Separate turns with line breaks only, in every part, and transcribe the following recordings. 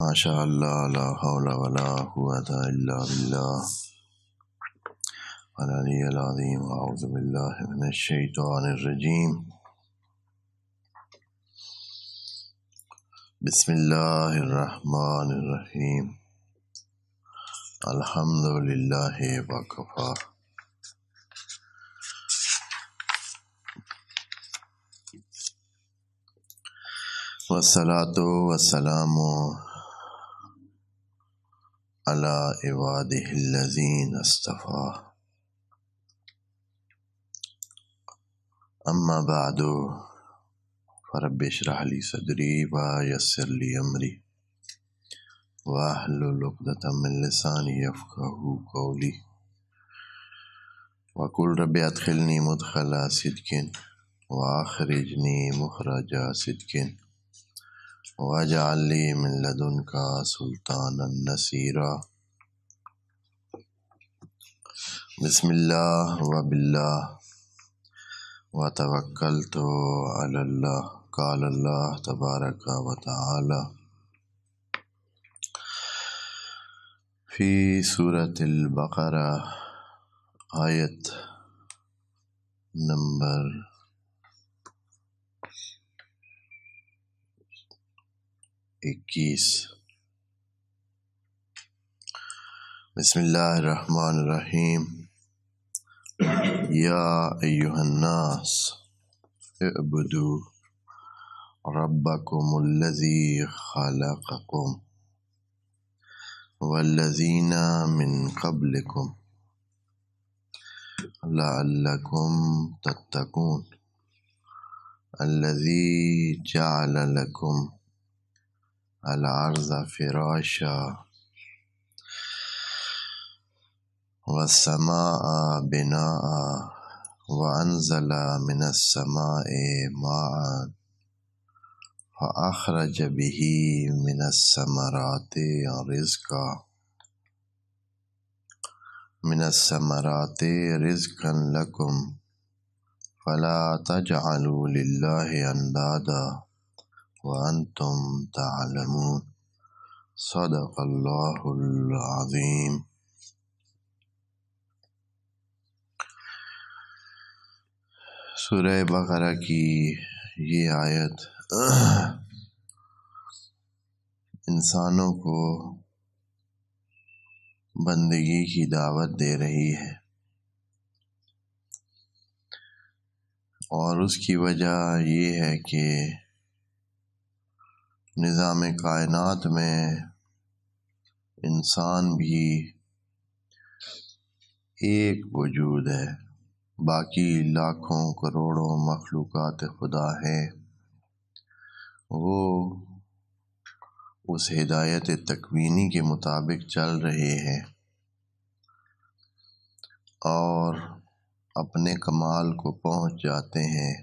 ماشاء اللہ لا حول ولا قوة الا باللہ العلی العظیم اعوذ باللہ من الشیطان الرجیم بسم اللہ الرحمن الرحیم الحمد للہ وکفی والصلاۃ والسلام علی عبادہ الذین اصطفی اما بعد فرب اشرح لی صدری ویسر لی امری واحلل عقدۃ من لسانی یفقہوا قولی وقل رب ادخلنی مدخل صدق واخرجنی مخرج صدق واجعل لی من لدنک سلطانا نصیرا بسم اللہ وباللہ وتوکلت علی اللہ قال اللہ تبارک و تعالی فی سورۃ البقرہ آیت نمبر 21 بسم اللہ الرحمن الرحیم یا ایہا الناس اعبدوا ربکم الذی خلقکم والذین من قبلکم لعلکم تتقون الذی جعل لکم الارض فراشا والسماء بناء وانزل من السماء ماء فاخرج به من الثمرات رزقا لكم فلا تجعلوا لله اندادا وانتم تعلمون صدق اللہ العظیم۔ سورہ بقرہ کی یہ آیت انسانوں کو بندگی کی دعوت دے رہی ہے، اور اس کی وجہ یہ ہے کہ نظام کائنات میں انسان بھی ایک وجود ہے، باقی لاکھوں کروڑوں مخلوقات خدا ہیں، وہ اس ہدایت تکوینی کے مطابق چل رہے ہیں اور اپنے کمال کو پہنچ جاتے ہیں،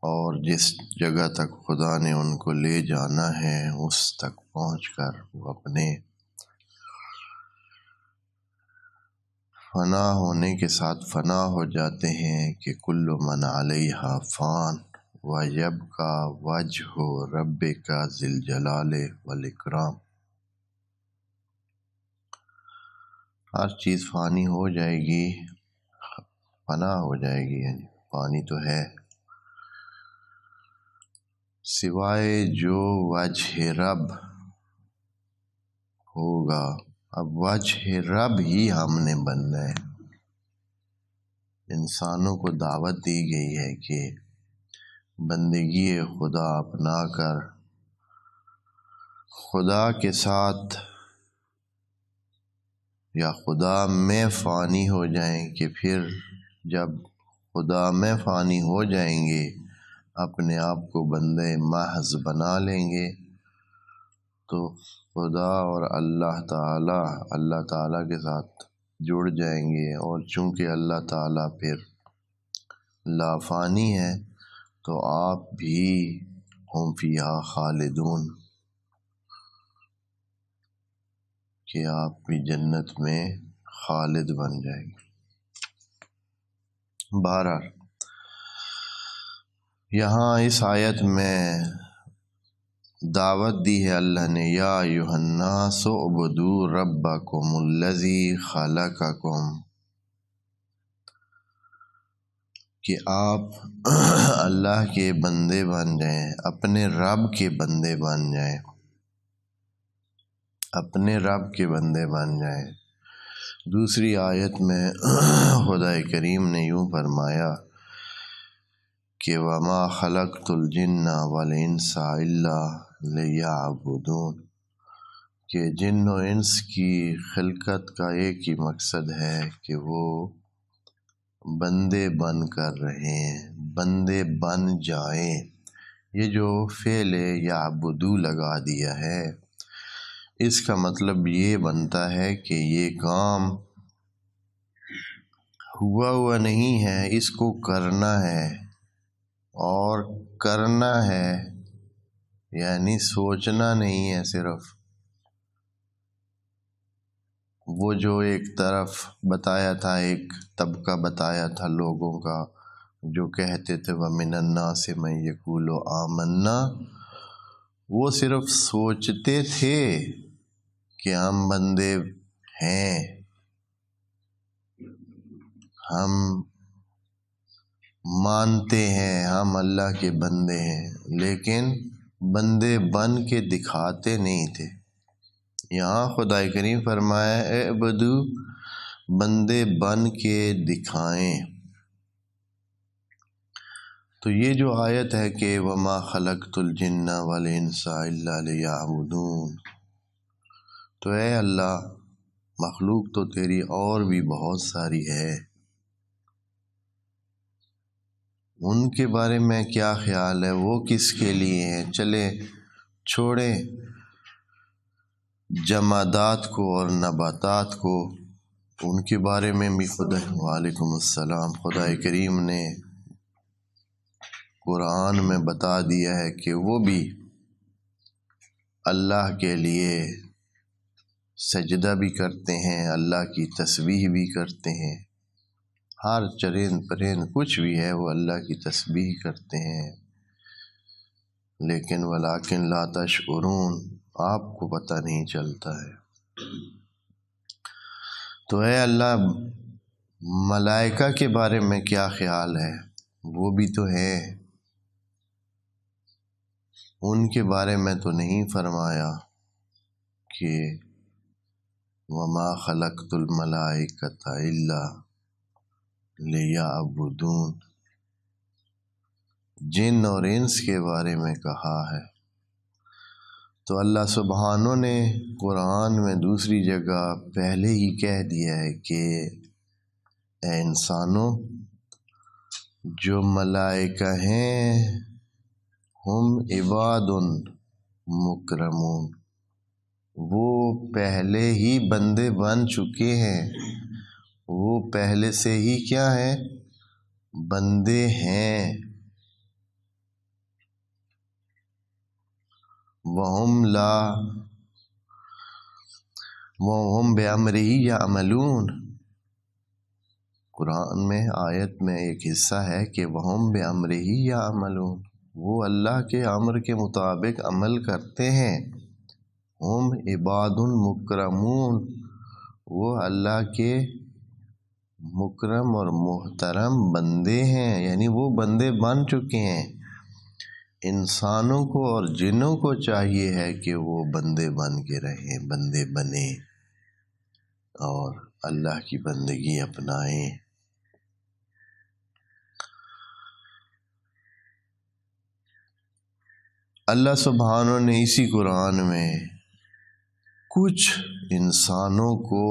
اور جس جگہ تک خدا نے ان کو لے جانا ہے اس تک پہنچ کر وہ اپنے فنا ہونے کے ساتھ فنا ہو جاتے ہیں کہ کل من علیہا فان ویبقی وجہ ربک ذی الجلال والاکرام۔ ہر چیز فانی ہو جائے گی، فنا ہو جائے گی، یعنی فانی تو ہے سوائے جو وجہ رب ہوگا۔ اب وجہ رب ہی ہم نے بننا ہے۔ انسانوں کو دعوت دی گئی ہے کہ بندگی خدا اپنا کر خدا کے ساتھ یا خدا میں فانی ہو جائیں، کہ پھر جب خدا میں فانی ہو جائیں گے اپنے آپ کو بندے محض بنا لیں گے تو خدا اور اللہ تعالیٰ کے ساتھ جڑ جائیں گے، اور چونکہ اللہ تعالیٰ پھر لا فانی ہے تو آپ بھی ہم فیہا خالدون، کہ آپ بھی جنت میں خالد بن جائیں گے۔ بہرحال یہاں اس آیت میں دعوت دی ہے اللہ نے، یا ایھا الناس اعبدوا ربکم الذی خلقکم، کہ آپ اللہ کے بندے بن جائیں، اپنے رب کے بندے بن جائیں، اپنے رب کے بندے بن جائیں۔ دوسری آیت میں خدا کریم نے یوں فرمایا کہ وَمَا خَلَقْتُ الْجِنَّ وَالْإِنسَ إِلَّا لِيَعْبُدُونَ، کہ جن و انس کی خلقت کا ایک ہی مقصد ہے کہ وہ بندے بن کر رہیں، بندے بن جائیں۔ یہ جو فعل یعبدو لگا دیا ہے، اس کا مطلب یہ بنتا ہے کہ یہ کام ہوا نہیں ہے، اس کو کرنا ہے، اور کرنا ہے یعنی سوچنا نہیں ہے صرف۔ وہ جو ایک طرف بتایا تھا، ایک طبقہ بتایا تھا لوگوں کا جو کہتے تھے وَمِنَ النَّاسِ مَن يَقُولُ آمَنَّا، وہ صرف سوچتے تھے کہ ہم بندے ہیں، ہم مانتے ہیں ہم اللہ کے بندے ہیں، لیکن بندے بن کے دکھاتے نہیں تھے۔ یہاں خدا کریم فرمایا اعبدو، بندے بن کے دکھائیں۔ تو یہ جو آیت ہے کہ وَمَا خَلَقْتُ الْجِنَّ وَالْإِنسَ إِلَّا لِيَعْبُدُونَ، تو اے اللہ مخلوق تو تیری اور بھی بہت ساری ہے، ان کے بارے میں کیا خیال ہے، وہ کس کے لیے ہیں؟ چلے چھوڑیں جمادات کو اور نباتات کو، ان کے بارے میں بھی وعلیکم السلام، خدا کریم نے قرآن میں بتا دیا ہے کہ وہ بھی اللہ کے لیے سجدہ بھی کرتے ہیں، اللہ کی تسبیح بھی کرتے ہیں، ہر چرند پرند کچھ بھی ہے وہ اللہ کی تسبیح کرتے ہیں، لیکن وَلَٰكِن لَا تَشْعُرُونَ، آپ کو پتہ نہیں چلتا ہے۔ تو اے اللہ ملائکہ کے بارے میں کیا خیال ہے؟ وہ بھی تو ہیں، ان کے بارے میں تو نہیں فرمایا کہ وَمَا خَلَقْتُ الْمَلَائِكَةَ إِلَّا لِيَعْبُدُونَ، جن اور انس کے بارے میں کہا ہے۔ تو اللہ سبحانہ نے قرآن میں دوسری جگہ پہلے ہی کہہ دیا ہے کہ اے انسانوں، جو ملائکہ ہیں ہم عباد مکرمون، وہ پہلے ہی بندے بن چکے ہیں، وہ پہلے سے ہی کیا ہیں؟ بندے ہیں۔ وَهُمْ بِأَمْرِهِ يَعْمَلُونَ، قرآن میں آیت میں ایک حصہ ہے کہ وَهُمْ بِأَمْرِهِ يَعْمَلُونَ، وہ اللہ کے امر کے مطابق عمل کرتے ہیں۔ ہم عباد مکرمون، وہ اللہ کے مکرم اور محترم بندے ہیں، یعنی وہ بندے بن چکے ہیں۔ انسانوں کو اور جنوں کو چاہیے ہے کہ وہ بندے بن کے رہیں، بندے بنیں اور اللہ کی بندگی اپنائیں۔ اللہ سبحانہ نے اسی قرآن میں کچھ انسانوں کو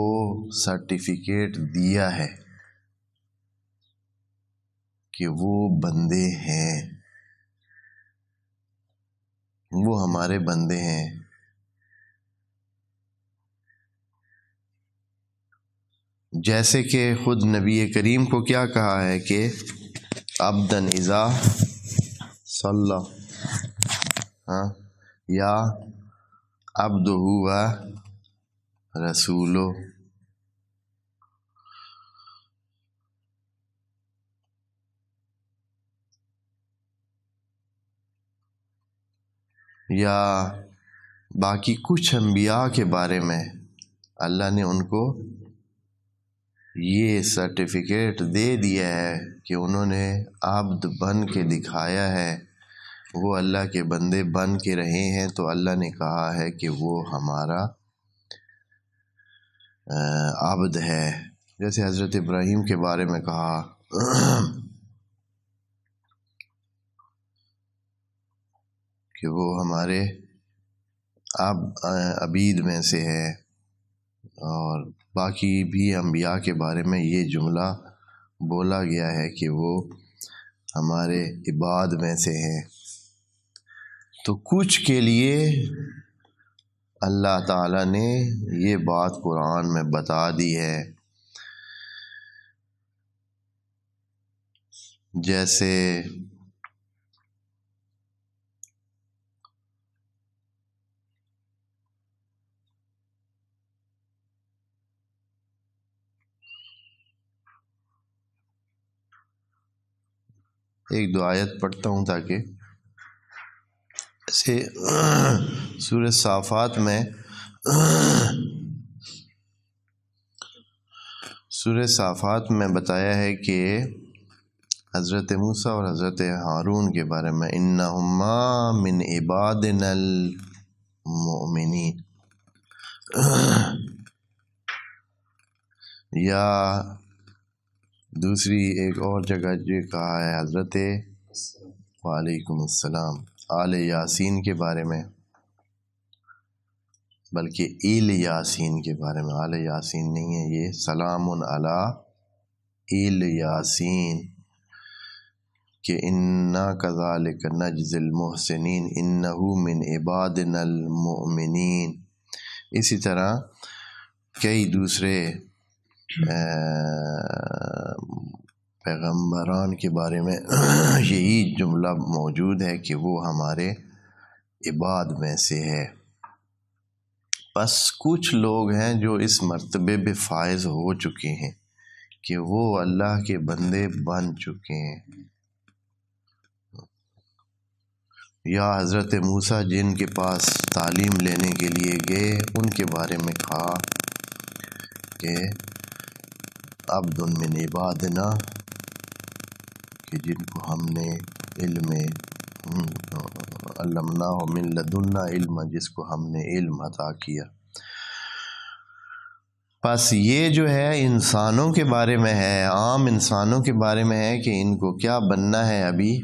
سرٹیفکیٹ دیا ہے کہ وہ بندے ہیں، وہ ہمارے بندے ہیں۔ جیسے کہ خود نبی کریم کو کیا کہا ہے کہ عبدًا اذا صلی، یا عبدہ و رسولہ، یا باقی کچھ انبیاء کے بارے میں اللہ نے ان کو یہ سرٹیفکیٹ دے دیا ہے کہ انہوں نے عبد بن کے دکھایا ہے، وہ اللہ کے بندے بن کے رہے ہیں، تو اللہ نے کہا ہے کہ وہ ہمارا عبد ہے۔ جیسے حضرت ابراہیم کے بارے میں کہا کہ وہ ہمارے عبید میں سے ہے، اور باقی بھی انبیاء کے بارے میں یہ جملہ بولا گیا ہے کہ وہ ہمارے عباد میں سے ہیں۔ تو کچھ کے لیے اللہ تعالیٰ نے یہ بات قرآن میں بتا دی ہے، جیسے ایک دو آیت پڑھتا ہوں تاکہ سے سورہ صافات میں بتایا ہے کہ حضرت موسیٰ اور حضرت ہارون کے بارے میں انہما من عبادنا المؤمنین، یا دوسری ایک اور جگہ جو کہا ہے حضرت وعلیکم السلام آل یاسین کے بارے میں، بلکہ ایل یاسین کے بارے میں، آل یاسین نہیں ہے یہ، سلام علی ایل یاسین، کہ انا کذالک نجزی المحسنین انہ من عبادنا المؤمنین۔ اسی طرح کئی دوسرے پیغمبران کے بارے میں یہی جملہ موجود ہے کہ وہ ہمارے عباد میں سے ہے۔ بس کچھ لوگ ہیں جو اس مرتبے پہ فائز ہو چکے ہیں کہ وہ اللہ کے بندے بن چکے ہیں، یا حضرت موسیٰ جن کے پاس تعلیم لینے کے لیے گئے ان کے بارے میں کہا کہ عبد من عبادنا، کہ جن کو ہم نے علم علمناہ من لدنا علم، جس کو ہم نے علم عطا کیا۔ بس یہ جو ہے انسانوں کے بارے میں ہے، عام انسانوں کے بارے میں ہے کہ ان کو کیا بننا ہے، ابھی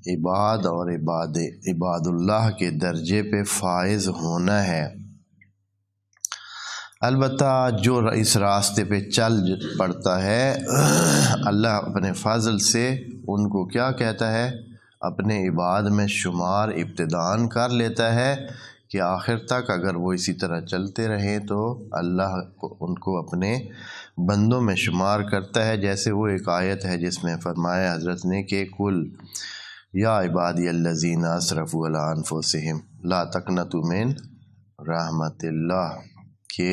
عباد اور عباد اللہ کے درجے پہ فائز ہونا ہے۔ البتہ جو اس راستے پہ چل پڑتا ہے اللہ اپنے فضل سے ان کو کیا کہتا ہے، اپنے عباد میں شمار ابتداءً کر لیتا ہے کہ آخر تک اگر وہ اسی طرح چلتے رہیں تو اللہ ان کو اپنے بندوں میں شمار کرتا ہے۔ جیسے وہ ایک آیت ہے جس میں فرمایا حضرت نے کہ کل یا عبادی الذین اسرفوا علی انفسہم لا تقنطوا من رحمت اللہ، کہ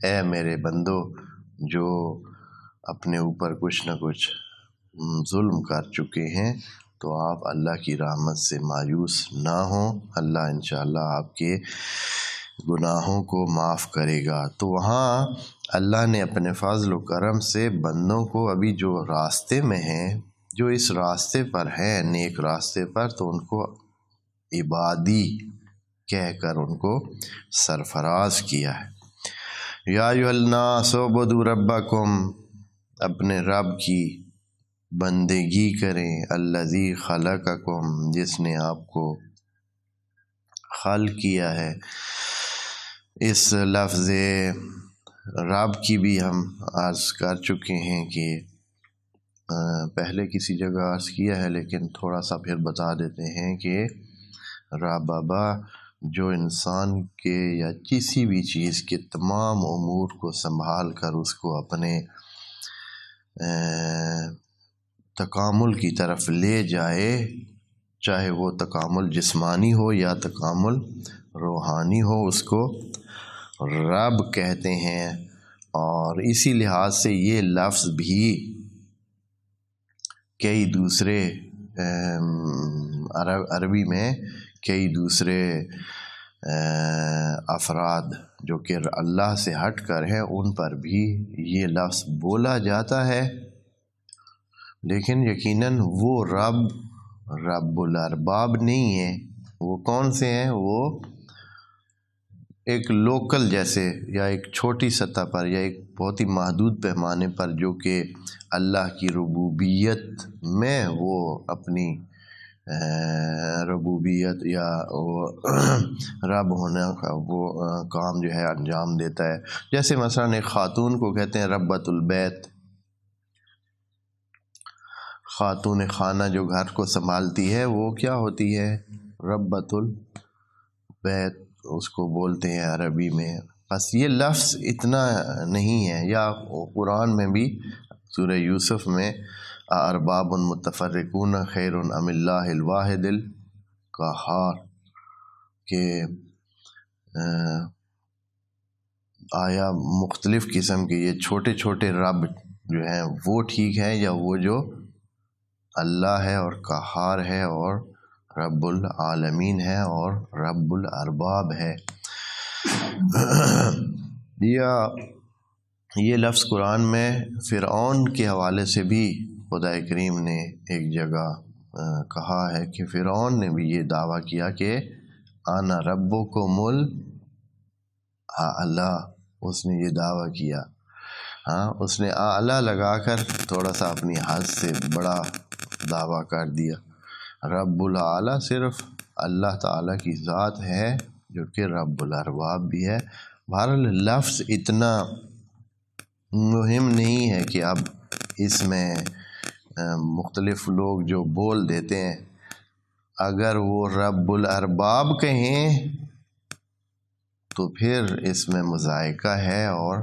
اے میرے بندو جو اپنے اوپر کچھ نہ کچھ ظلم کر چکے ہیں تو آپ اللہ کی رحمت سے مایوس نہ ہوں، اللہ انشاءاللہ آپ کے گناہوں کو معاف کرے گا۔ تو وہاں اللہ نے اپنے فضل و کرم سے بندوں کو ابھی جو راستے میں ہیں، جو اس راستے پر ہیں نیک راستے پر، تو ان کو عبادی کہہ کر ان کو سرفراز کیا ہے۔ یا ایھا الناس اعبدوا ربکم، اپنے رب کی بندگی کریں، الذی خلقکم، جس نے آپ کو خلق کیا ہے۔ اس لفظ رب کی بھی ہم عرض کر چکے ہیں کہ پہلے کسی جگہ عرض کیا ہے، لیکن تھوڑا سا پھر بتا دیتے ہیں کہ ربابا جو انسان کے یا کسی بھی چیز کے تمام امور کو سنبھال کر اس کو اپنے تکامل کی طرف لے جائے، چاہے وہ تکامل جسمانی ہو یا تکامل روحانی ہو، اس کو رب کہتے ہیں۔ اور اسی لحاظ سے یہ لفظ بھی کئی دوسرے عربی میں کئی دوسرے افراد جو کہ اللہ سے ہٹ کر ہیں ان پر بھی یہ لفظ بولا جاتا ہے، لیکن یقیناً وہ رب الارباب نہیں ہے۔ وہ کون سے ہیں؟ وہ ایک لوکل جیسے، یا ایک چھوٹی سطح پر، یا ایک بہت ہی محدود پیمانے پر، جو کہ اللہ کی ربوبیت میں وہ اپنی ربوبیت یا وہ رب ہونے کا وہ کام جو ہے انجام دیتا ہے۔ جیسے مثلا ایک خاتون کو کہتے ہیں ربۃ البیت، خاتون خانہ جو گھر کو سنبھالتی ہے وہ کیا ہوتی ہے؟ ربۃ البیت اس کو بولتے ہیں عربی میں۔ بس یہ لفظ اتنا نہیں ہے۔ یا قرآن میں بھی سورہ یوسف میں ارباب متفرقون خیر ام اللہ الواحد القہار، کہ آیا مختلف قسم کے یہ چھوٹے چھوٹے رب جو ہیں وہ ٹھیک ہے، یا وہ جو اللہ ہے اور قہار ہے اور رب العالمین ہے اور رب الارباب ہے۔ یا یہ لفظ قرآن میں فرعون کے حوالے سے بھی خدا کریم نے ایک جگہ کہا ہے کہ فرعون نے بھی یہ دعویٰ کیا کہ انا ربکم الاعلی، اس نے یہ دعویٰ کیا۔ ہاں، اس نے اعلیٰ لگا کر تھوڑا سا اپنی حد سے بڑا دعویٰ کر دیا۔ رب العالی صرف اللہ تعالیٰ کی ذات ہے جو کہ رب الارباب بھی ہے۔ بہرحال لفظ اتنا مہم نہیں ہے کہ اب اس میں مختلف لوگ جو بول دیتے ہیں، اگر وہ رب الارباب کہیں تو پھر اس میں مذائقہ ہے، اور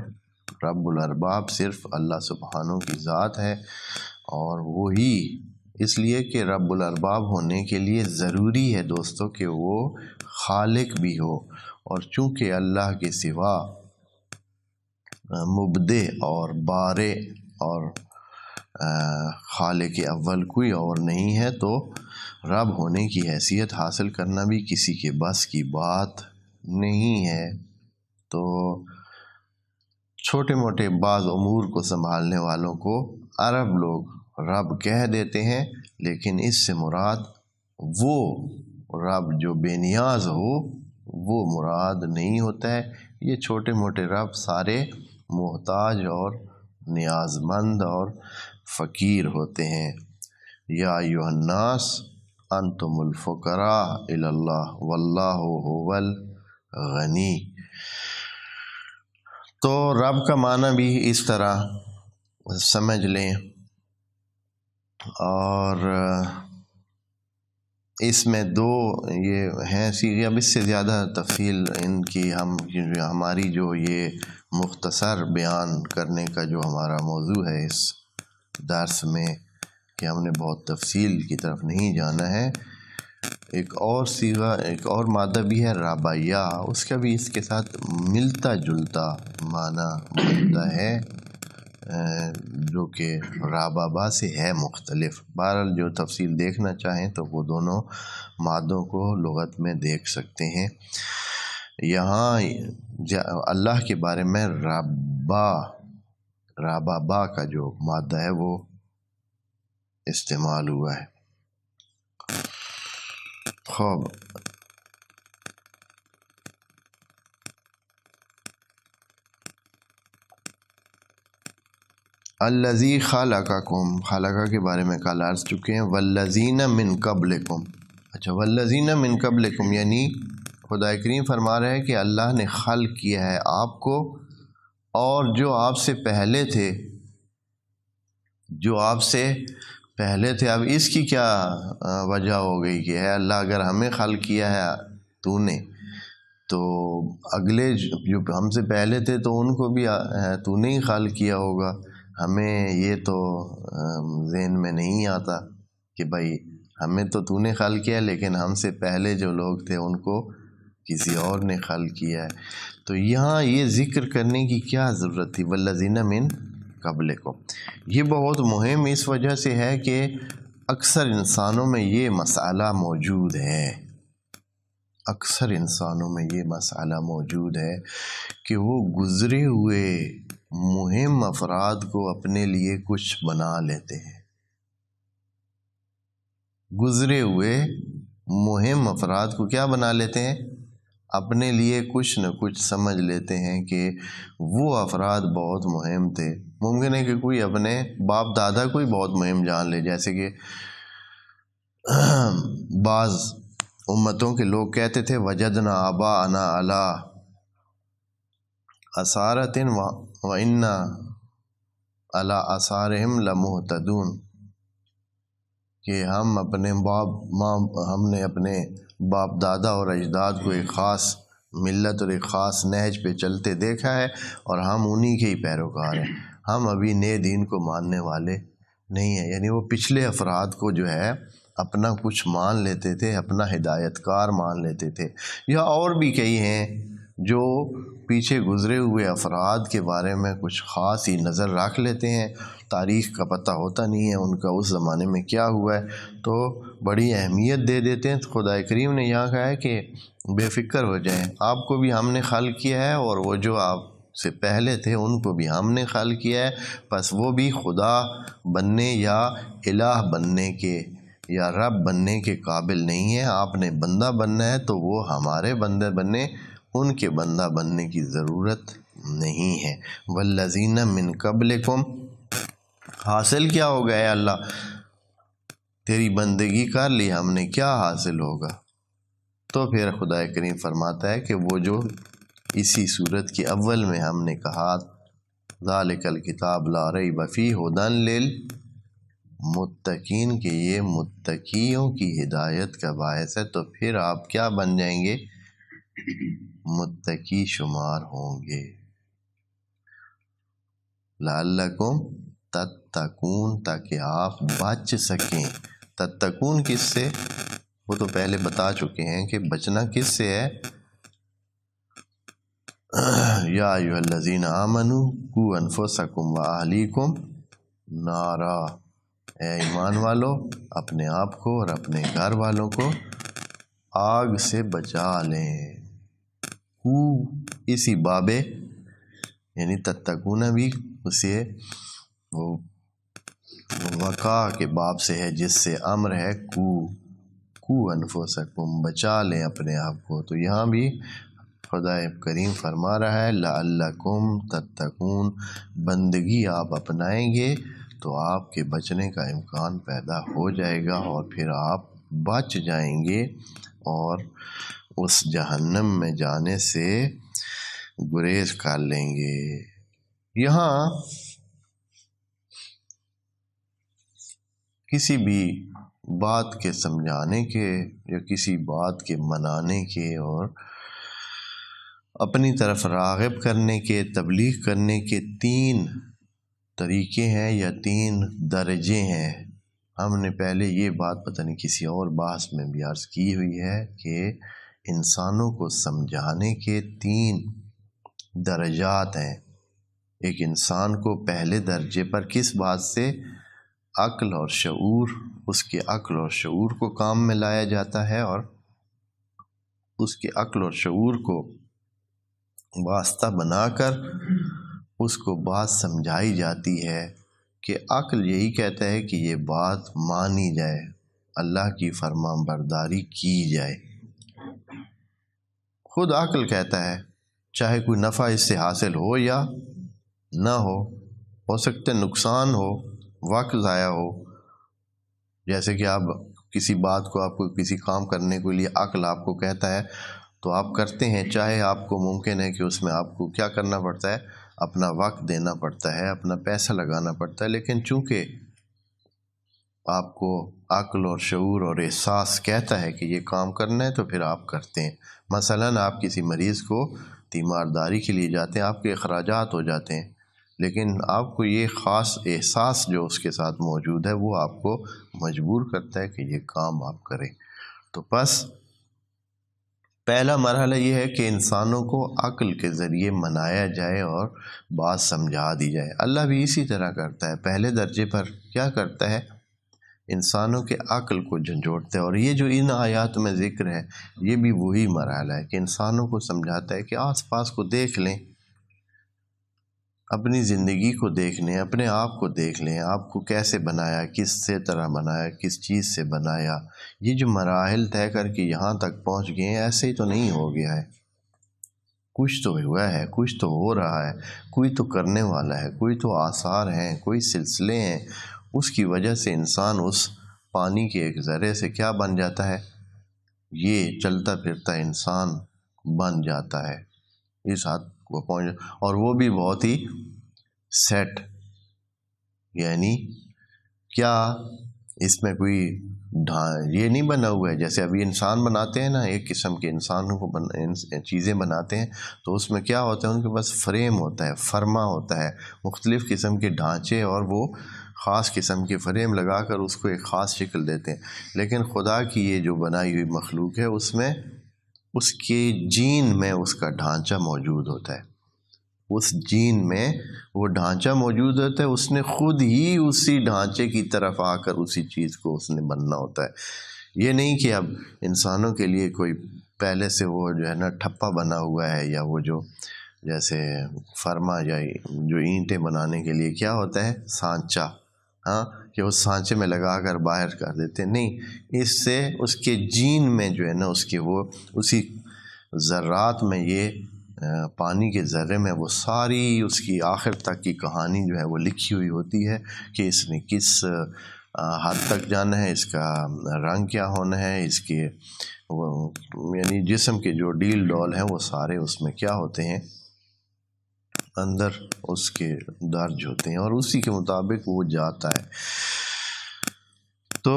رب الارباب صرف اللہ سبحانہ کی ذات ہے، اور وہی اس لیے کہ رب الارباب ہونے کے لیے ضروری ہے دوستو کہ وہ خالق بھی ہو، اور چونکہ اللہ کے سوا مبدع اور بارئ اور خالق اول کوئی اور نہیں ہے، تو رب ہونے کی حیثیت حاصل کرنا بھی کسی کے بس کی بات نہیں ہے۔ تو چھوٹے موٹے بعض امور کو سنبھالنے والوں کو عرب لوگ رب کہہ دیتے ہیں، لیکن اس سے مراد وہ رب جو بے نیاز ہو وہ مراد نہیں ہوتا ہے۔ یہ چھوٹے موٹے رب سارے محتاج اور نیاز مند اور فقیر ہوتے ہیں۔ یا ایھا الناس انتم الفقراء الی اللہ واللہ هو الغنی۔ تو رب کا معنی بھی اس طرح سمجھ لیں، اور اس میں دو یہ ہیں صیغے۔ اب اس سے زیادہ تفصیل ان کی ہماری جو یہ مختصر بیان کرنے کا جو ہمارا موضوع ہے اس درس میں، کہ ہم نے بہت تفصیل کی طرف نہیں جانا ہے۔ ایک اور صیغہ، ایک اور مادہ بھی ہے ربایا، اس کا بھی اس کے ساتھ ملتا جلتا معنی بنتا ہے، جو کہ رابابا سے ہے مختلف۔ بہرحال جو تفصیل دیکھنا چاہیں تو وہ دونوں مادوں کو لغت میں دیکھ سکتے ہیں۔ یہاں اللہ کے بارے میں رابابا کا جو مادہ ہے وہ استعمال ہوا ہے۔ خوب، الذی خلقکم، خلقہ کے بارے میں کل عرض چکے ہیں۔ والذین من قبلکم، اچھا والذین من قبلکم یعنی خدا کریم فرما رہے ہیں کہ اللہ نے خلق کیا ہے آپ کو، اور جو آپ سے پہلے تھے، جو آپ سے پہلے تھے۔ اب اس کی کیا وجہ ہو گئی کہ اے اللہ اگر ہمیں خلق کیا ہے تو نے، تو اگلے جو ہم سے پہلے تھے تو ان کو بھی تو نے ہی خلق کیا ہوگا۔ ہمیں یہ تو ذہن میں نہیں آتا کہ بھائی ہمیں تو نے خلق کیا، لیکن ہم سے پہلے جو لوگ تھے ان کو کسی اور نے خلق کیا ہے۔ تو یہاں یہ ذکر کرنے کی کیا ضرورت تھی والذین من قبلکم؟ یہ بہت مہم اس وجہ سے ہے کہ اکثر انسانوں میں یہ مسئلہ موجود ہے اکثر انسانوں میں یہ مسئلہ موجود ہے کہ وہ گزرے ہوئے مہم افراد کو اپنے لیے کچھ بنا لیتے ہیں، گزرے ہوئے مہم افراد کو کیا بنا لیتے ہیں؟ اپنے لیے کچھ نہ کچھ سمجھ لیتے ہیں کہ وہ افراد بہت مہم تھے۔ ممکن ہے کہ کوئی اپنے باپ دادا کو ہی بہت مہم جان لے، جیسے کہ بعض امتوں کے لوگ کہتے تھے وجدنا آباءنا علی اثارۃ وإنا علی آثارہم لمہتدون، کہ ہم نے اپنے باپ دادا اور اجداد کو ایک خاص ملت اور ایک خاص نہج پہ چلتے دیکھا ہے اور ہم انہی کے ہی پیروکار ہیں، ہم ابھی نئے دین کو ماننے والے نہیں ہیں۔ یعنی وہ پچھلے افراد کو جو ہے اپنا کچھ مان لیتے تھے، اپنا ہدایت کار مان لیتے تھے۔ یا اور بھی کئی ہیں جو پیچھے گزرے ہوئے افراد کے بارے میں کچھ خاص ہی نظر رکھ لیتے ہیں، تاریخ کا پتہ ہوتا نہیں ہے ان کا اس زمانے میں کیا ہوا ہے، تو بڑی اہمیت دے دیتے ہیں۔ خدا کریم نے یہاں کہا ہے کہ بے فکر ہو جائیں، آپ کو بھی ہم نے خلق کیا ہے اور وہ جو آپ سے پہلے تھے ان کو بھی ہم نے خلق کیا ہے، بس وہ بھی خدا بننے یا الہ بننے کے یا رب بننے کے قابل نہیں ہے۔ آپ نے بندہ بننا ہے تو وہ ہمارے بندے بننے، ان کے بندہ بننے کی ضرورت نہیں ہے۔ والذین من قبلکم، حاصل کیا ہوگا اے اللہ؟ تیری بندگی کر لی ہم نے، کیا حاصل ہوگا؟ تو پھر خدا کریم فرماتا ہے کہ وہ جو اسی صورت کے اول میں ہم نے کہا ذالک الکتاب لا ریب فیہ ھدی للمتقین، کہ یہ متقیوں کی ہدایت کا باعث ہے، تو پھر آپ کیا بن جائیں گے؟ متقی شمار ہوں گے۔ لعلکم تتقون، تاکہ آپ بچ سکیں۔ تتقون کس سے؟ وہ تو پہلے بتا چکے ہیں کہ بچنا کس سے ہے۔ یا ایھا الذین آمنوا قوا انفسکم واہلیکم نارا، اے ایمان والو اپنے آپ کو اور اپنے گھر والوں کو آگ سے بچا لیں۔ کو اسی بابے یعنی تتقون بھی اسے وقع کے باب سے ہے جس سے امر ہے، کو انفسکم، بچا لیں اپنے آپ کو۔ تو یہاں بھی خدا کریم فرما رہا ہے لعلکم تتقون، بندگی آپ اپنائیں گے تو آپ کے بچنے کا امکان پیدا ہو جائے گا اور پھر آپ بچ جائیں گے اور اس جہنم میں جانے سے گریز کر لیں گے۔ یہاں کسی بھی بات کے سمجھانے کے یا کسی بات کے منانے کے اور اپنی طرف راغب کرنے کے، تبلیغ کرنے کے 3 طریقے ہیں یا 3 درجے ہیں۔ ہم نے پہلے یہ بات پتہ نہیں کسی اور بحث میں بھی عرض کی ہوئی ہے کہ انسانوں کو سمجھانے کے 3 درجات ہیں۔ ایک انسان کو پہلے درجے پر کس بات سے؟ عقل اور شعور، اس کے عقل اور شعور کو کام میں لایا جاتا ہے اور اس کے عقل اور شعور کو واسطہ بنا کر اس کو بات سمجھائی جاتی ہے کہ عقل یہی کہتا ہے کہ یہ بات مانی جائے، اللہ کی فرمان برداری کی جائے۔ خود عقل کہتا ہے چاہے کوئی نفع اس سے حاصل ہو یا نہ ہو سکتا ہے نقصان ہو، وقت ضائع ہو۔ جیسے کہ آپ کسی بات کو، آپ کو کسی کام کرنے کے لیے عقل آپ کو کہتا ہے تو آپ کرتے ہیں، چاہے آپ کو ممکن ہے کہ اس میں آپ کو کیا کرنا پڑتا ہے، اپنا وقت دینا پڑتا ہے، اپنا پیسہ لگانا پڑتا ہے، لیکن چونکہ آپ کو عقل اور شعور اور احساس کہتا ہے کہ یہ کام کرنا ہے تو پھر آپ کرتے ہیں۔ مثلاً آپ کسی مریض کو تیمارداری کے لیے جاتے ہیں، آپ کے اخراجات ہو جاتے ہیں، لیکن آپ کو یہ خاص احساس جو اس کے ساتھ موجود ہے وہ آپ کو مجبور کرتا ہے کہ یہ کام آپ کریں۔ تو بس پہلا مرحلہ یہ ہے کہ انسانوں کو عقل کے ذریعے منایا جائے اور بات سمجھا دی جائے۔ اللہ بھی اسی طرح کرتا ہے، پہلے درجے پر کیا کرتا ہے انسانوں کے عقل کو جھنجھوڑتا ہے۔ اور یہ جو ان آیات میں ذکر ہے یہ بھی وہی مرحلہ ہے کہ انسانوں کو سمجھاتا ہے کہ آس پاس کو دیکھ لیں، اپنی زندگی کو دیکھ لیں، اپنے آپ کو دیکھ لیں، آپ کو کیسے بنایا، کس سے طرح بنایا، کس چیز سے بنایا۔ یہ جو مراحل طے کر کے یہاں تک پہنچ گئے ہیں، ایسے ہی تو نہیں ہو گیا ہے، کچھ تو ہوا ہے، کچھ تو ہو رہا ہے، کوئی تو کرنے والا ہے، کوئی تو آثار ہیں، کوئی سلسلے ہیں۔ اس کی وجہ سے انسان اس پانی کے ایک ذرے سے کیا بن جاتا ہے، یہ چلتا پھرتا انسان بن جاتا ہے، اس حد کو پہنچ، اور وہ بھی بہت ہی سیٹ، یعنی کیا اس میں کوئی یہ نہیں بنا ہوا ہے جیسے ابھی انسان بناتے ہیں نا، ایک قسم کے انسانوں کو چیزیں بناتے ہیں تو اس میں کیا ہوتا ہے، ان کے پاس فریم ہوتا ہے، فرما ہوتا ہے، مختلف قسم کے ڈھانچے، اور وہ خاص قسم کے فریم لگا کر اس کو ایک خاص شکل دیتے ہیں۔ لیکن خدا کی یہ جو بنائی ہوئی مخلوق ہے اس میں اس کے جین میں اس کا ڈھانچہ موجود ہوتا ہے، اس جین میں وہ ڈھانچہ موجود ہوتا ہے، اس نے خود ہی اسی ڈھانچے کی طرف آ کر اسی چیز کو اس نے بننا ہوتا ہے۔ یہ نہیں کہ اب انسانوں کے لیے کوئی پہلے سے وہ جو ہے نا ٹھپا بنا ہوا ہے، یا وہ جو جیسے فرما یا جو اینٹیں بنانے کے لیے کیا ہوتا ہے، سانچہ، ہاں، کہ اس سانچے میں لگا کر باہر کر دیتے، نہیں، اس سے اس کے جین میں جو ہے نا اس کے وہ اسی ذرات میں، یہ پانی کے ذرے میں وہ ساری اس کی آخر تک کی کہانی جو ہے وہ لکھی ہوئی ہوتی ہے کہ اس نے کس حد تک جانا ہے، اس کا رنگ کیا ہونا ہے، اس کے یعنی جسم کے جو ڈیل ڈول ہیں وہ سارے اس میں کیا ہوتے ہیں، اندر اس کے درج ہوتے ہیں، اور اسی کے مطابق وہ جاتا ہے۔ تو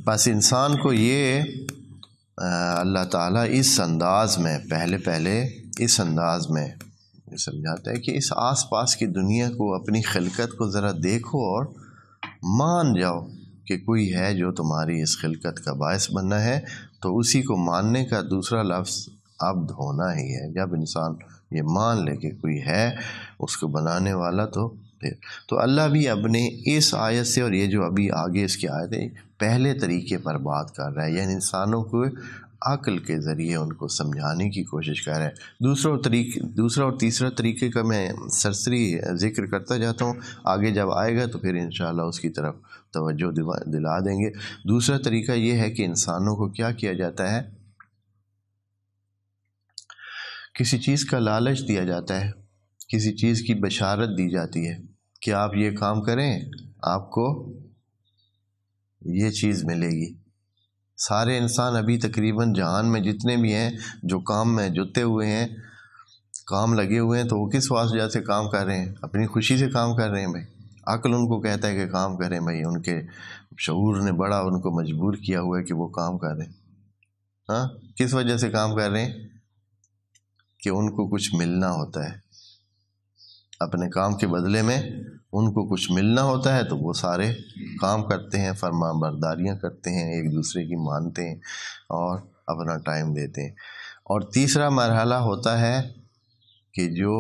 بس انسان کو یہ اللہ تعالیٰ اس انداز میں پہلے اس انداز میں سمجھاتا ہے کہ اس آس پاس کی دنیا کو، اپنی خلقت کو ذرا دیکھو اور مان جاؤ کہ کوئی ہے جو تمہاری اس خلقت کا باعث بننا ہے، تو اسی کو ماننے کا دوسرا لفظ عبد ہونا ہی ہے۔ جب انسان یہ مان لے کہ کوئی ہے اس کو بنانے والا، تو اللہ بھی اپنے اس آیت سے، اور یہ جو ابھی آگے اس کی آیت ہے، پہلے طریقے پر بات کر رہا ہے، یعنی انسانوں کو عقل کے ذریعے ان کو سمجھانے کی کوشش کر رہا ہے۔ دوسرا اور تیسرا طریقے کا میں سرسری ذکر کرتا جاتا ہوں، آگے جب آئے گا تو پھر انشاءاللہ اس کی طرف توجہ دلا دیں گے۔ دوسرا طریقہ یہ ہے کہ انسانوں کو کیا کیا جاتا ہے، کسی چیز کا لالچ دیا جاتا ہے، کسی چیز کی بشارت دی جاتی ہے کہ آپ یہ کام کریں آپ کو یہ چیز ملے گی۔ سارے انسان ابھی تقریباً جہان میں جتنے بھی ہیں جو کام میں جتے ہوئے ہیں، کام لگے ہوئے ہیں، تو وہ کس وجہ سے کام کر رہے ہیں، اپنی خوشی سے کام کر رہے ہیں بھائی۔ عقل ان کو کہتا ہے کہ کام کریں بھائی، ان کے شعور نے بڑا ان کو مجبور کیا ہوا ہے کہ وہ کام کر رہے ہیں۔ ہاں، کس وجہ سے کام کر رہے ہیں کہ ان کو کچھ ملنا ہوتا ہے، اپنے کام کے بدلے میں ان کو کچھ ملنا ہوتا ہے، تو وہ سارے کام کرتے ہیں، فرما برداریاں کرتے ہیں، ایک دوسرے کی مانتے ہیں اور اپنا ٹائم دیتے ہیں۔ اور تیسرا مرحلہ ہوتا ہے کہ جو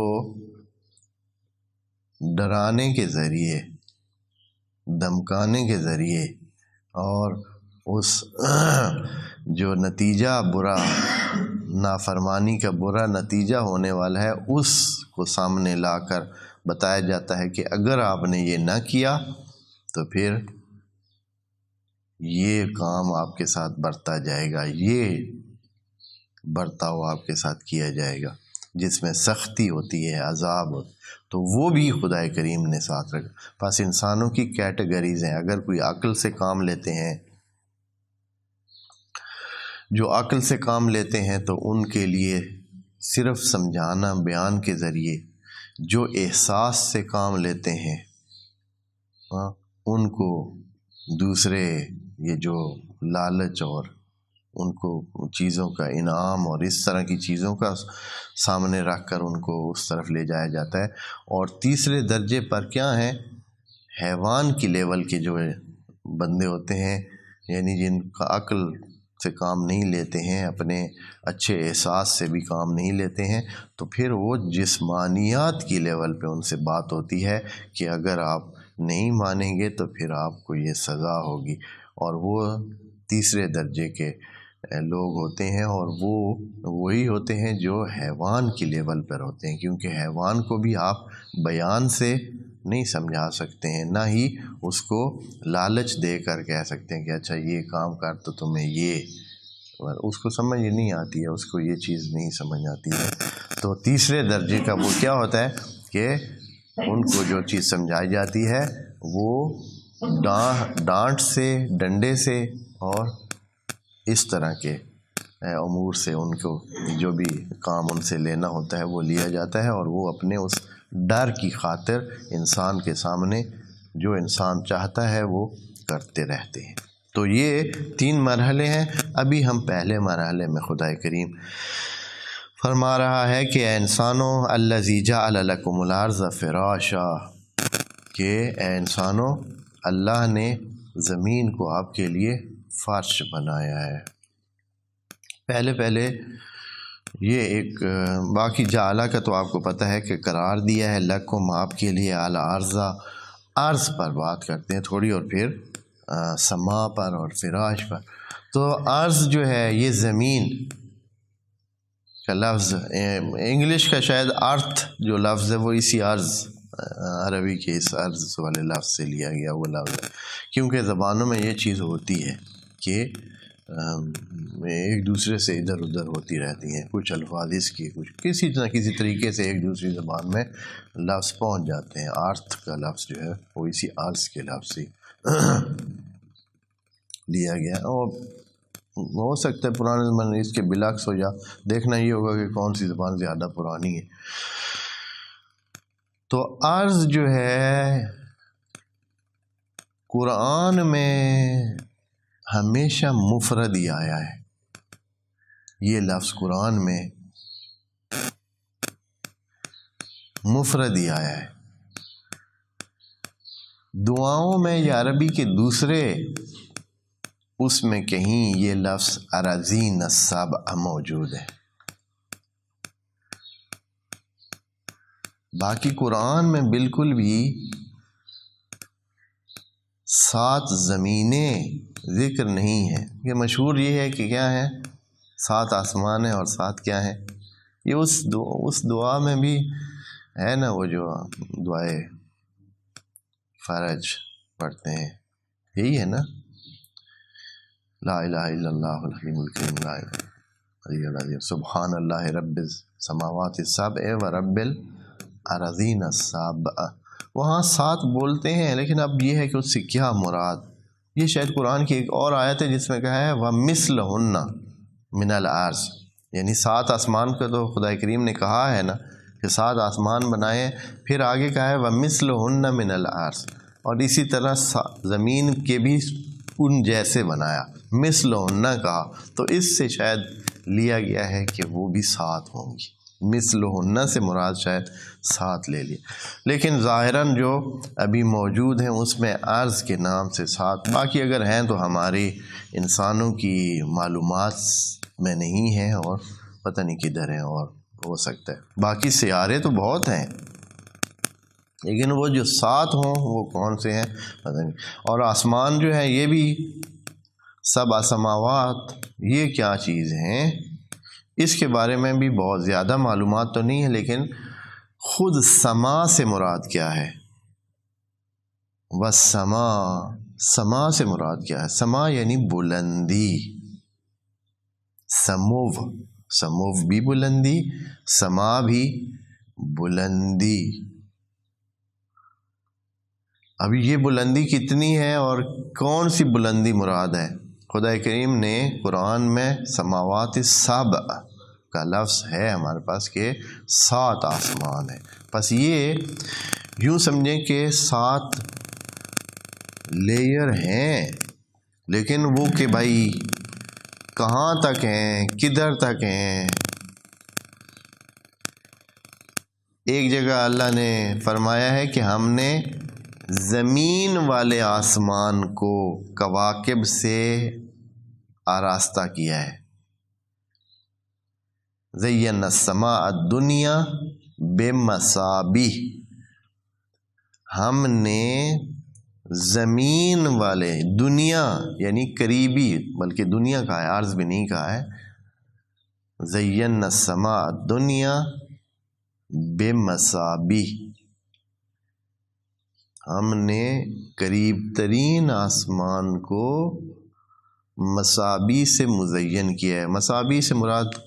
ڈرانے کے ذریعے، دھمکانے کے ذریعے، اور اس جو نتیجہ برا، نافرمانی کا برا نتیجہ ہونے والا ہے، اس کو سامنے لا کر بتایا جاتا ہے کہ اگر آپ نے یہ نہ کیا تو پھر یہ کام آپ کے ساتھ برتا جائے گا، یہ برتاؤ آپ کے ساتھ کیا جائے گا، جس میں سختی ہوتی ہے، عذاب ہوتا ہے، تو وہ بھی خدا کریم نے ساتھ رکھا۔ بس انسانوں کی کیٹیگریز ہیں، اگر کوئی عقل سے کام لیتے ہیں، جو عقل سے کام لیتے ہیں تو ان کے لیے صرف سمجھانا بیان کے ذریعے، جو احساس سے کام لیتے ہیں ان کو دوسرے یہ جو لالچ اور ان کو چیزوں کا انعام اور اس طرح کی چیزوں کا سامنے رکھ کر ان کو اس طرف لے جایا جاتا ہے۔ اور تیسرے درجے پر کیا ہیں، حیوان کی لیول کے جو بندے ہوتے ہیں، یعنی جن کا عقل سے کام نہیں لیتے ہیں، اپنے اچھے احساس سے بھی کام نہیں لیتے ہیں، تو پھر وہ جسمانیات کی لیول پہ ان سے بات ہوتی ہے کہ اگر آپ نہیں مانیں گے تو پھر آپ کو یہ سزا ہوگی۔ اور وہ تیسرے درجے کے لوگ ہوتے ہیں، اور وہ وہی ہوتے ہیں جو حیوان کی لیول پر ہوتے ہیں، کیونکہ حیوان کو بھی آپ بیان سے نہیں سمجھا سکتے ہیں، نہ ہی اس کو لالچ دے کر کہہ سکتے ہیں کہ اچھا یہ کام کر تو تمہیں یہ، اس کو سمجھ نہیں آتی ہے، اس کو یہ چیز نہیں سمجھ آتی ہے۔ تو تیسرے درجے کا وہ کیا ہوتا ہے کہ ان کو جو چیز سمجھائی جاتی ہے وہ ڈانٹ سے، ڈنڈے سے اور اس طرح کے امور سے ان کو جو بھی کام ان سے لینا ہوتا ہے وہ لیا جاتا ہے، اور وہ اپنے اس ڈر کی خاطر انسان کے سامنے جو انسان چاہتا ہے وہ کرتے رہتے ہیں۔ تو یہ 3 مرحلے ہیں۔ ابھی ہم پہلے مرحلے میں خدا کریم فرما رہا ہے کہ اے انسانوں الذی جعل لکم الارض فراشا، کہ اے انسانوں اللہ نے زمین کو آپ کے لیے فرش بنایا ہے۔ پہلے یہ ایک باقی جعلہ کا تو آپ کو پتہ ہے کہ قرار دیا ہے، لکم آپ کے لیے، الارض عرض پر بات کرتے ہیں تھوڑی، اور پھر سما پر اور فراش پر۔ تو عرض جو ہے یہ زمین کا لفظ، انگلش کا شاید ارتھ جو لفظ ہے وہ اسی عرض، عربی کے اس عرض والے لفظ سے لیا گیا وہ لفظ ہے، کیونکہ زبانوں میں یہ چیز ہوتی ہے کہ ایک دوسرے سے ادھر ادھر ہوتی رہتی ہیں، کچھ الفاظ اس کی کچھ کسی نہ کسی طریقے سے ایک دوسری زبان میں لفظ پہنچ جاتے ہیں۔ ارتھ کا لفظ جو ہے وہ اسی عرض کے لفظ سے لیا گیا، اور ہو سکتا ہے پرانے زمانے میں اس کے بالعکس ہو، یا دیکھنا یہ ہوگا کہ کون سی زبان زیادہ پرانی ہے۔ تو عرض جو ہے قرآن میں ہمیشہ مفرد ہی آیا ہے، یہ لفظ قرآن میں مفرد ہی آیا ہے۔ دعاؤں میں یا عربی کے دوسرے اس میں کہیں یہ لفظ اراضین السبع موجود ہے، باقی قرآن میں بالکل بھی 7 زمینیں ذکر نہیں ہیں۔ یہ مشہور یہ ہے کہ کیا ہے 7 آسمان ہیں اور 7 کیا ہیں، یہ اس دعا میں بھی ہے نا، وہ جو دعائے فرج پڑھتے ہیں یہی ہے نا، لا الہ الا اللہ الحلیم الکریم لا الہ الا اللہ سبحان اللہ رب السماوات السبع و رب الارضین السبع۔ وہاں 7 بولتے ہیں، لیکن اب یہ ہے کہ اس سے کیا مراد، یہ شاید قرآن کی ایک اور آیت ہے جس میں کہا ہے وَمِثْلُهُنَّ مِنَ الْأَرْضِ، یعنی 7 آسمان کا تو خدا کریم نے کہا ہے نا کہ 7 آسمان بنائے، پھر آگے کہا ہے وَمِثْلُهُنَّ مِنَ الْأَرْضِ، اور اسی طرح زمین کے بھی ان جیسے بنایا، مثلہن کہا، تو اس سے شاید لیا گیا ہے کہ وہ بھی 7 ہوں گی، مثلہن سے مراد شاید 7 لے لیے، لیکن ظاہراً جو ابھی موجود ہیں اس میں عرض کے نام سے 7، باقی اگر ہیں تو ہماری انسانوں کی معلومات میں نہیں ہیں اور پتہ نہیں کدھر ہیں، اور ہو سکتا ہے باقی سیارے تو بہت ہیں، لیکن وہ جو 7 ہوں وہ کون سے ہیں پتہ نہیں۔ اور آسمان جو ہے یہ بھی 7 سماوات، یہ کیا چیز ہیں، اس کے بارے میں بھی بہت زیادہ معلومات تو نہیں ہے، لیکن خود سما سے مراد کیا ہے، والسماء، سما سے مراد کیا ہے، سما یعنی بلندی، سمو بھی بلندی، سما بھی بلندی۔ اب یہ بلندی کتنی ہے اور کون سی بلندی مراد ہے، خدا کریم نے قرآن میں سماوات السبع کا لفظ ہے ہمارے پاس کہ 7 آسمان ہیں، بس یہ یوں سمجھیں کہ 7 لیئر ہیں، لیکن وہ کہ بھائی کہاں تک ہیں، کدھر تک ہیں۔ ایک جگہ اللہ نے فرمایا ہے کہ ہم نے زمین والے آسمان کو کواکب سے آراستہ کیا ہے، زینا السماء الدنیا بمصابیح، ہم نے زمین والے دنیا یعنی قریبی، بلکہ دنیا کا ہے، عرض بھی نہیں کہا ہے، زینا السماء الدنیا بمصابیح، ہم نے قریب ترین آسمان کو مصابیح سے مزین کیا ہے۔ مصابیح سے مراد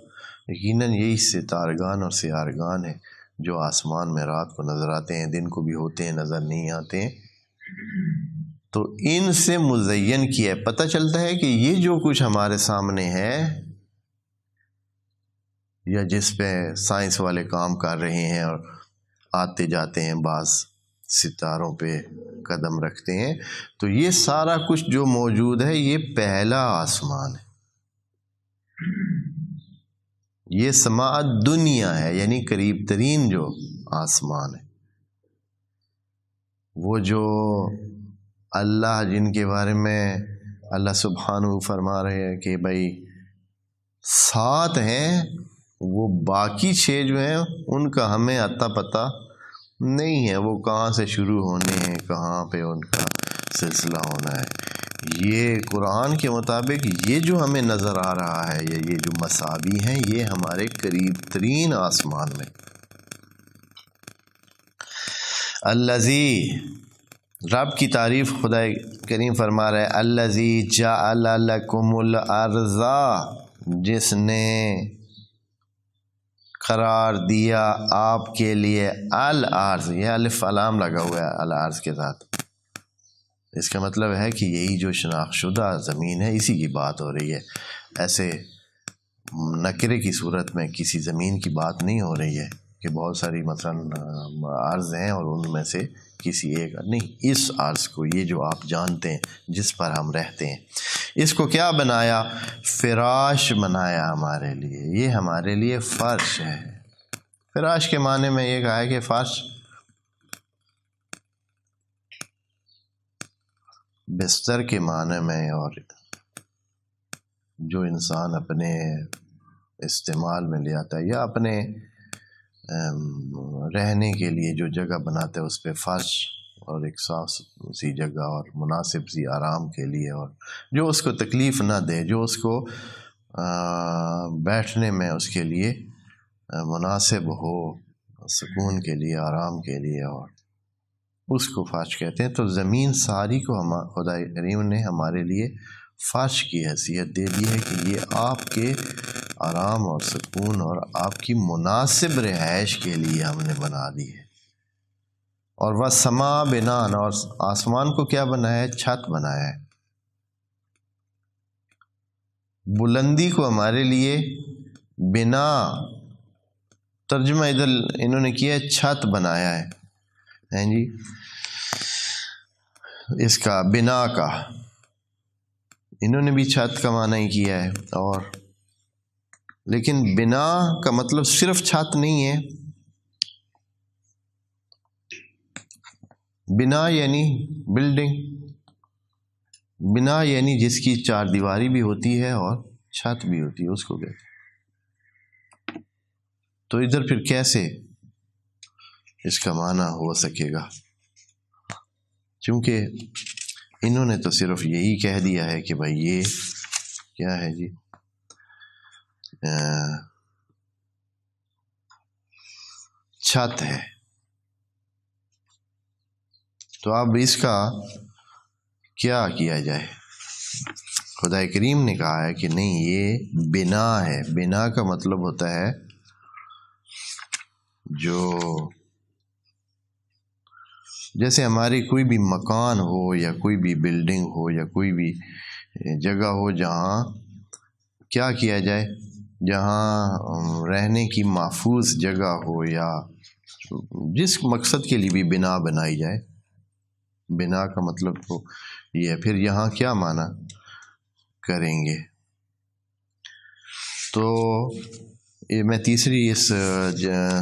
یقیناً یہی ستارگان اور سیارگان ہیں جو آسمان میں رات کو نظر آتے ہیں، دن کو بھی ہوتے ہیں، نظر نہیں آتے ہیں، تو ان سے مزین کیا ہے۔ پتہ چلتا ہے کہ یہ جو کچھ ہمارے سامنے ہے یا جس پہ سائنس والے کام کر رہے ہیں اور آتے جاتے ہیں، بعض ستاروں پہ قدم رکھتے ہیں، تو یہ سارا کچھ جو موجود ہے یہ پہلا آسمان ہے، یہ سماء دنیا ہے، یعنی قریب ترین جو آسمان ہے۔ وہ جو اللہ جن کے بارے میں اللہ سبحانہ فرما رہے ہیں کہ بھائی 7 ہیں، وہ باقی 6 جو ہیں ان کا ہمیں اتا پتہ نہیں ہے، وہ کہاں سے شروع ہونے ہیں، کہاں پہ ان کا سلسلہ ہونا ہے۔ یہ قرآن کے مطابق یہ جو ہمیں نظر آ رہا ہے، یہ جو مصابیح ہیں، یہ ہمارے قریب ترین آسمان میں۔ الذی، رب کی تعریف خدا کریم فرما رہا ہے، الذی جعل لکم الارض، جس نے قرار دیا آپ کے لیے الارض، یہ الف لام لگا ہوا ہے الارض کے ساتھ، اس کا مطلب ہے کہ یہی جو شناخت شدہ زمین ہے اسی کی بات ہو رہی ہے، ایسے نکرے کی صورت میں کسی زمین کی بات نہیں ہو رہی ہے کہ بہت ساری مثلا عرض ہیں اور ان میں سے کسی ایک نہیں، اس عرض کو، یہ جو آپ جانتے ہیں جس پر ہم رہتے ہیں، اس کو کیا بنایا؟ فراش بنایا ہمارے لیے، یہ ہمارے لیے فرش ہے۔ فراش کے معنی میں یہ کہا ہے کہ فرش بستر کے معنی میں، اور جو انسان اپنے استعمال میں لے آتا ہے یا اپنے رہنے کے لیے جو جگہ بناتا ہے اس پہ فرش، اور ایک صاف سی جگہ اور مناسب سی آرام کے لیے، اور جو اس کو تکلیف نہ دے، جو اس کو بیٹھنے میں اس کے لیے مناسب ہو، سکون کے لیے، آرام کے لیے، اور اس کو فرش کہتے ہیں۔ تو زمین ساری کو خدا کریم نے ہمارے لیے فرش کی حیثیت دے دی ہے کہ یہ آپ کے آرام اور سکون اور آپ کی مناسب رہائش کے لیے ہم نے بنا دی ہے۔ اور وَالسَّمَاءَ بِنَاءً، اور آسمان کو کیا بنایا ہے؟ چھت بنایا ہے۔ بلندی کو ہمارے لیے بنا، ترجمہ ادھر انہوں نے کیا ہے چھت بنایا ہے جی، اس کا بنا کا انہوں نے بھی چھت کا معنی ہی کیا ہے، اور لیکن بنا کا مطلب صرف چھت نہیں ہے، بنا یعنی بلڈنگ، بنا یعنی جس کی 4 دیواری بھی ہوتی ہے اور چھت بھی ہوتی ہے، اس کو کہتے ہیں۔ تو ادھر پھر کیسے اس کا معنی ہو سکے گا؟ چونکہ انہوں نے تو صرف یہی کہہ دیا ہے کہ بھائی یہ کیا ہے جی، چھت ہے، تو اب اس کا کیا کیا جائے؟ خدا کریم نے کہا ہے کہ نہیں، یہ بنا ہے۔ بنا کا مطلب ہوتا ہے جو جیسے ہماری کوئی بھی مکان ہو یا کوئی بھی بلڈنگ ہو یا کوئی بھی جگہ ہو جہاں کیا کیا جائے، جہاں رہنے کی محفوظ جگہ ہو یا جس مقصد کے لیے بھی بنا بنائی جائے، بنا کا مطلب تو یہ ہے۔ پھر یہاں کیا معنی کریں گے؟ تو یہ میں تیسری اس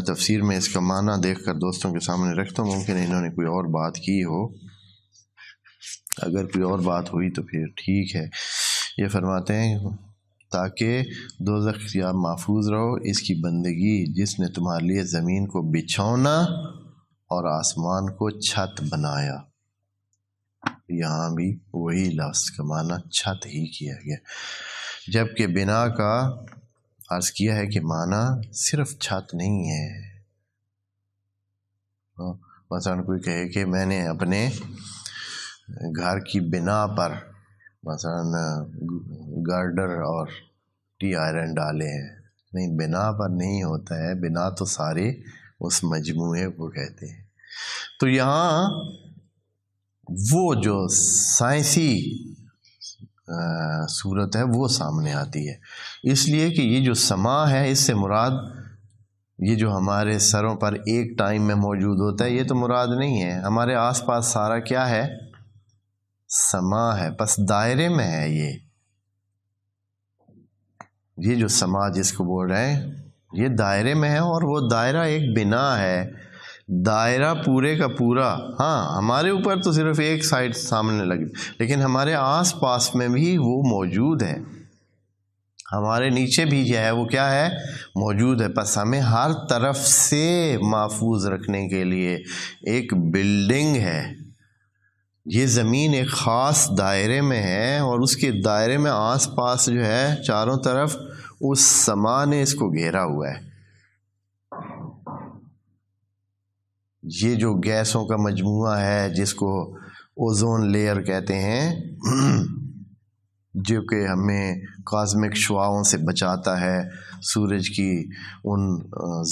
تفسیر میں اس کا معنی دیکھ کر دوستوں کے سامنے رکھتا ہوں، ممکن ہے انہوں نے کوئی اور بات کی ہو، اگر کوئی اور بات ہوئی تو پھر ٹھیک ہے۔ یہ فرماتے ہیں تاکہ دوزخ سے آپ محفوظ رہو، اس کی بندگی جس نے تمہارے لیے زمین کو بچھونا اور آسمان کو چھت بنایا. یہاں بھی وہی لفظ کا معنی چھت ہی کیا گیا، جبکہ بنا کا عرض کیا ہے کہ معنی صرف چھت نہیں ہے. مثلا کوئی کہے کہ میں نے اپنے گھر کی بنا پر مثلا گارڈر اور ٹی آئرن ڈالے ہیں. نہیں، بنا پر نہیں ہوتا ہے، بنا تو سارے اس مجموعے کو کہتے ہیں. تو یہاں وہ جو سائنسی صورت ہے وہ سامنے آتی ہے، اس لیے کہ یہ جو سما ہے اس سے مراد یہ جو ہمارے سروں پر ایک ٹائم میں موجود ہوتا ہے یہ تو مراد نہیں ہے. ہمارے آس پاس سارا کیا ہے؟ سما ہے، بس دائرے میں ہے. یہ جو سما جس کو بول رہے ہیں یہ دائرے میں ہے، اور وہ دائرہ ایک بنا ہے. دائرہ پورے کا پورا، ہاں ہمارے اوپر تو صرف ایک سائڈ سامنے لگی، لیکن ہمارے آس پاس میں بھی وہ موجود ہے. ہمارے نیچے بھی جو ہے وہ کیا ہے؟ موجود ہے. بس ہمیں ہر طرف سے محفوظ رکھنے کے لیے ایک بلڈنگ ہے. یہ زمین ایک خاص دائرے میں ہے، اور اس کے دائرے میں آس پاس جو ہے چاروں طرف اس سما نے اس کو گھیرا ہوا ہے. یہ جو گیسوں کا مجموعہ ہے جس کو اوزون لیئر کہتے ہیں، جو کہ ہمیں کاسمک شعاعوں سے بچاتا ہے، سورج کی ان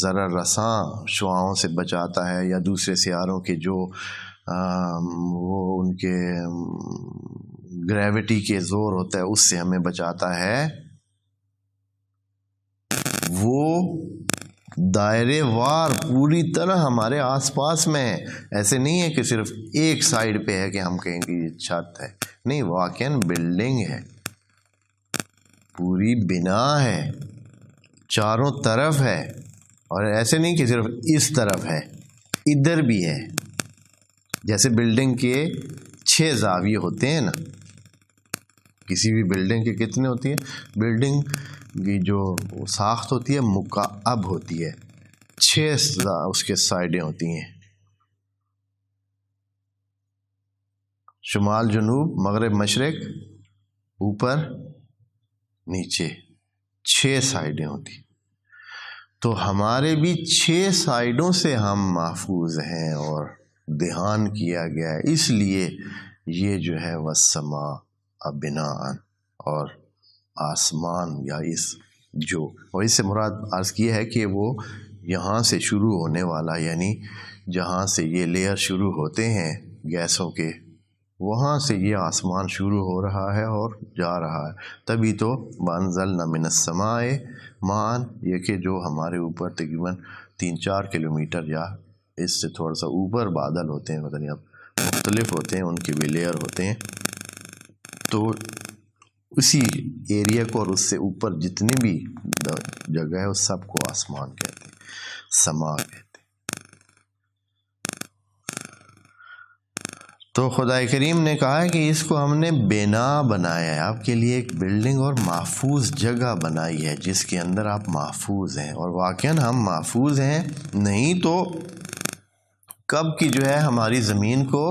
ضرر رساں شعاعوں سے بچاتا ہے، یا دوسرے سیاروں کے جو وہ ان کے گریوٹی کے زور ہوتا ہے اس سے ہمیں بچاتا ہے. وہ دائرے وار پوری طرح ہمارے آس پاس میں ہے. ایسے نہیں ہے کہ صرف ایک سائڈ پہ ہے کہ ہم کہیں کہ یہ چھت ہے. نہیں، واقعاً بلڈنگ ہے، پوری بنا ہے، چاروں طرف ہے. اور ایسے نہیں کہ صرف اس طرف ہے، ادھر بھی ہے. جیسے بلڈنگ کے 6 زاویے ہوتے ہیں نا، کسی بھی بلڈنگ کے کتنے ہوتی ہے؟ بلڈنگ کی جو ساخت ہوتی ہے مکعب ہوتی ہے، 6 اس کے سائڈیں ہوتی ہیں، شمال جنوب مغرب مشرق اوپر نیچے، 6 سائڈیں ہوتی. تو ہمارے بھی 6 سائڈوں سے ہم محفوظ ہیں اور دھیان کیا گیا ہے. اس لیے یہ جو ہے والسماء بناء، اور آسمان یا اس جو، اور اس سے مراد عرض کیا ہے کہ وہ یہاں سے شروع ہونے والا، یعنی جہاں سے یہ لیئر شروع ہوتے ہیں گیسوں کے، وہاں سے یہ آسمان شروع ہو رہا ہے اور جا رہا ہے. تبھی تو وَأَنزَلْنَا مِنَ السَّمَاءِ مَاءً، یہ کہ جو ہمارے اوپر تقریباً 3-4 کلومیٹر یا اس سے تھوڑا سا اوپر بادل ہوتے ہیں، مطلب مختلف ہوتے ہیں، ان کے بھی لیئر ہوتے ہیں. تو اسی ایریا کو اور اس سے اوپر جتنی بھی جگہ ہے اس سب کو آسمان کہتے ہیں، سما کہتے ہیں. تو خدا کریم نے کہا ہے کہ اس کو ہم نے بنا بنایا ہے، آپ کے لیے ایک بلڈنگ اور محفوظ جگہ بنائی ہے جس کے اندر آپ محفوظ ہیں. اور واقعاً ہم محفوظ ہیں، نہیں تو کب کی جو ہے ہماری زمین کو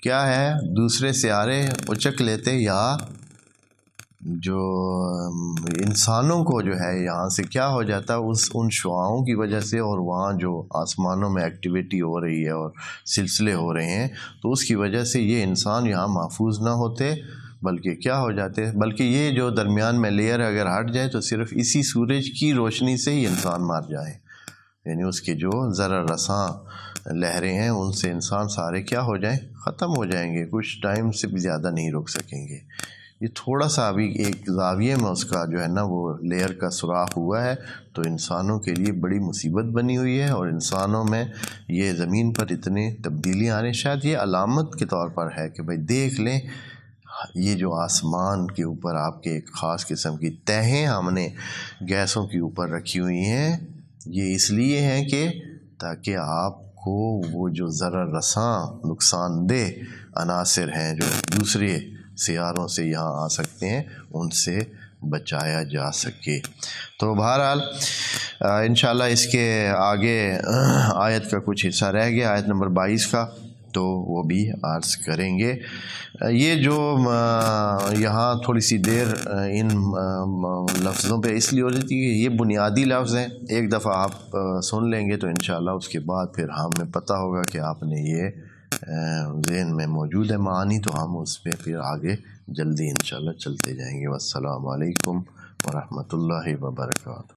کیا ہے دوسرے سیارے اچک لیتے، یا جو انسانوں کو جو ہے یہاں سے کیا ہو جاتا ان شعاعوں کی وجہ سے، اور وہاں جو آسمانوں میں ایکٹیویٹی ہو رہی ہے اور سلسلے ہو رہے ہیں، تو اس کی وجہ سے یہ انسان یہاں محفوظ نہ ہوتے، بلکہ کیا ہو جاتے، بلکہ یہ جو درمیان میں لیئر اگر ہٹ جائے تو صرف اسی سورج کی روشنی سے ہی انسان مر جائے، یعنی اس کے جو ضرر رساں لہریں ہیں ان سے انسان سارے کیا ہو جائیں، ختم ہو جائیں گے، کچھ ٹائم سے بھی زیادہ نہیں رک سکیں گے. یہ تھوڑا سا ابھی ایک زاویے میں اس کا جو ہے نا وہ لیئر کا سوراخ ہوا ہے، تو انسانوں کے لیے بڑی مصیبت بنی ہوئی ہے. اور انسانوں میں یہ زمین پر اتنی تبدیلیاں آ رہی ہیں، شاید یہ علامت کے طور پر ہے کہ بھائی دیکھ لیں، یہ جو آسمان کے اوپر آپ کے ایک خاص قسم کی تہیں ہم نے گیسوں کے اوپر رکھی ہوئی ہیں، یہ اس لیے ہیں کہ تاکہ آپ کو وہ جو ضرر رساں نقصان دہ عناصر ہیں جو دوسرے سیاروں سے یہاں آ سکتے ہیں ان سے بچایا جا سکے۔ تو بہرحال انشاءاللہ اس کے آگے آیت کا کچھ حصہ رہ گیا، آیت نمبر 22 کا، تو وہ بھی عرض کریں گے۔ یہ جو یہاں تھوڑی سی دیر ان لفظوں پہ اس لیے ہو جاتی ہے کہ یہ بنیادی لفظ ہیں، ایک دفعہ آپ سن لیں گے تو انشاءاللہ اس کے بعد پھر ہمیں پتہ ہوگا کہ آپ نے یہ ذہن میں موجود ہے معانی، تو ہم اس پہ پھر آگے جلدی انشاءاللہ چلتے جائیں گے۔ والسلام علیکم ورحمۃ اللہ وبرکاتہ۔